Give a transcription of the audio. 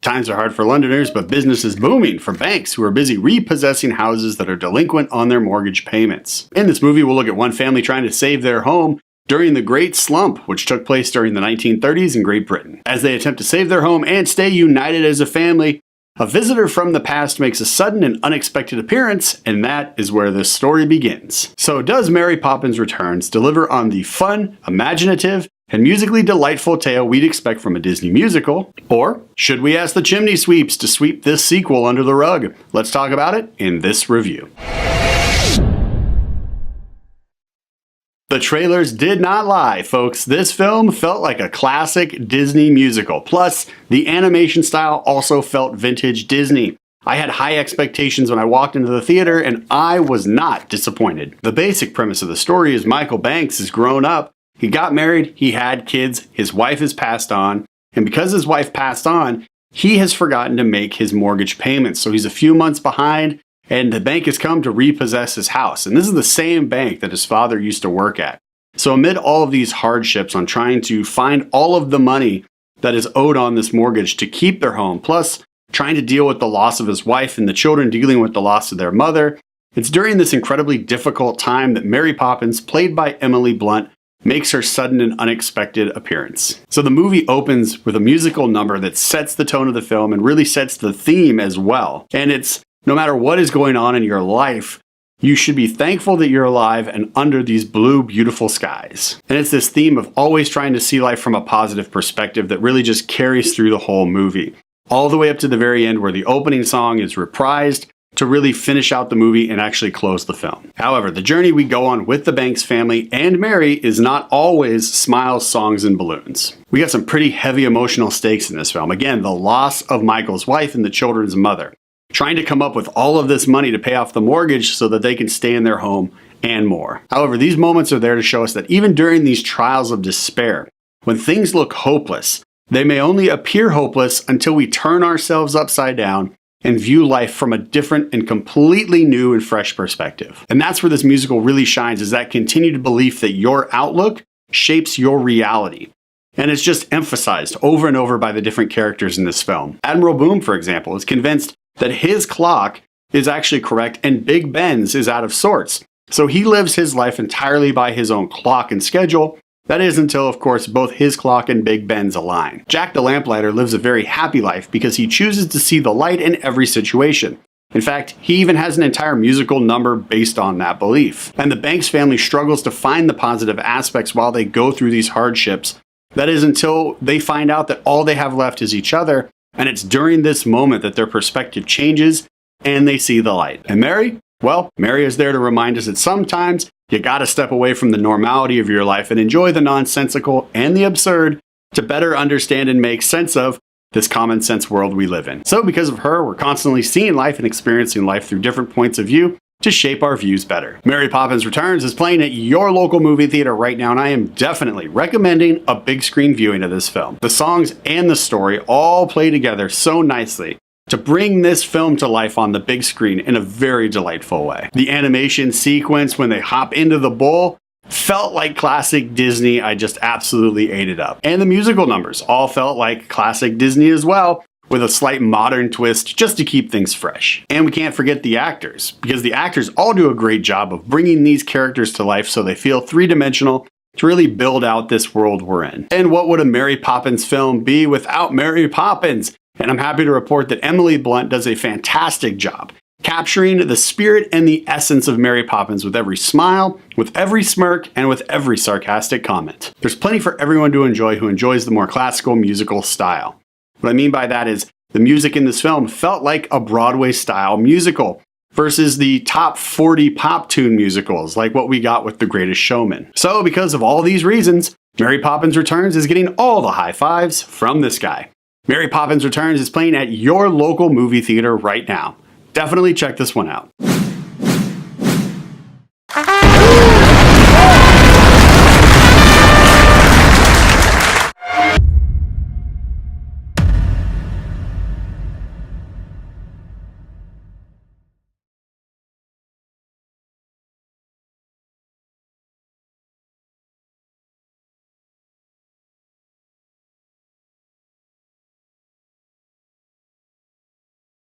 Times are hard for Londoners, but business is booming for banks who are busy repossessing houses that are delinquent on their mortgage payments. In this movie, we'll look at one family trying to save their home during the Great Slump, which took place during the 1930s in Great Britain. As they attempt to save their home and stay united as a family, a visitor from the past makes a sudden and unexpected appearance, and that is where this story begins. So does Mary Poppins Returns deliver on the fun, imaginative, and musically delightful tale we'd expect from a Disney musical? Or should we ask the chimney sweeps to sweep this sequel under the rug? Let's talk about it in this review. The trailers did not lie, folks. This film felt like a classic Disney musical. Plus, the animation style also felt vintage Disney. I had high expectations when I walked into the theater, and I was not disappointed. The basic premise of the story is Michael Banks has grown up. He got married, he had kids, his wife has passed on, and because his wife passed on, he has forgotten to make his mortgage payments. So he's a few months behind, and the bank has come to repossess his house. And this is the same bank that his father used to work at. So amid all of these hardships on trying to find all of the money that is owed on this mortgage to keep their home, plus trying to deal with the loss of his wife and the children dealing with the loss of their mother, it's during this incredibly difficult time that Mary Poppins, played by Emily Blunt, makes her sudden and unexpected appearance. So the movie opens with a musical number that sets the tone of the film and really sets the theme as well. And it's, no matter what is going on in your life, you should be thankful that you're alive and under these blue, beautiful skies. And it's this theme of always trying to see life from a positive perspective that really just carries through the whole movie. All the way up to the very end where the opening song is reprised to really finish out the movie and actually close the film. However, the journey we go on with the Banks family and Mary is not always smiles, songs, and balloons. We got some pretty heavy emotional stakes in this film. Again, the loss of Michael's wife and the children's mother. Trying to come up with all of this money to pay off the mortgage so that they can stay in their home and more. However, these moments are there to show us that even during these trials of despair, when things look hopeless, they may only appear hopeless until we turn ourselves upside down and view life from a different and completely new and fresh perspective. And that's where this musical really shines, is that continued belief that your outlook shapes your reality. And it's just emphasized over and over by the different characters in this film. Admiral Boom, for example, is convinced that his clock is actually correct and Big Ben's is out of sorts. So he lives his life entirely by his own clock and schedule. That is until, of course, both his clock and Big Ben's align. Jack the Lamplighter lives a very happy life because he chooses to see the light in every situation. In fact, he even has an entire musical number based on that belief. And the Banks family struggles to find the positive aspects while they go through these hardships. That is until they find out that all they have left is each other, and it's during this moment that their perspective changes and they see the light. And Mary? Well, Mary is there to remind us that sometimes you gotta step away from the normality of your life and enjoy the nonsensical and the absurd to better understand and make sense of this common sense world we live in. So because of her, we're constantly seeing life and experiencing life through different points of view to shape our views better. Mary Poppins Returns is playing at your local movie theater right now, and I am definitely recommending a big screen viewing of this film. The songs and the story all play together so nicely to bring this film to life on the big screen in a very delightful way. The animation sequence when they hop into the bowl felt like classic Disney. I just absolutely ate it up. And the musical numbers all felt like classic Disney as well, with a slight modern twist just to keep things fresh. And we can't forget the actors, because the actors all do a great job of bringing these characters to life so they feel three-dimensional to really build out this world we're in. And what would a Mary Poppins film be without Mary Poppins? And I'm happy to report that Emily Blunt does a fantastic job capturing the spirit and the essence of Mary Poppins with every smile, with every smirk, and with every sarcastic comment. There's plenty for everyone to enjoy who enjoys the more classical musical style. What I mean by that is the music in this film felt like a Broadway-style musical versus the top 40 pop tune musicals like what we got with The Greatest Showman. So because of all these reasons, Mary Poppins Returns is getting all the high fives from this guy. Mary Poppins Returns is playing at your local movie theater right now. Definitely check this one out.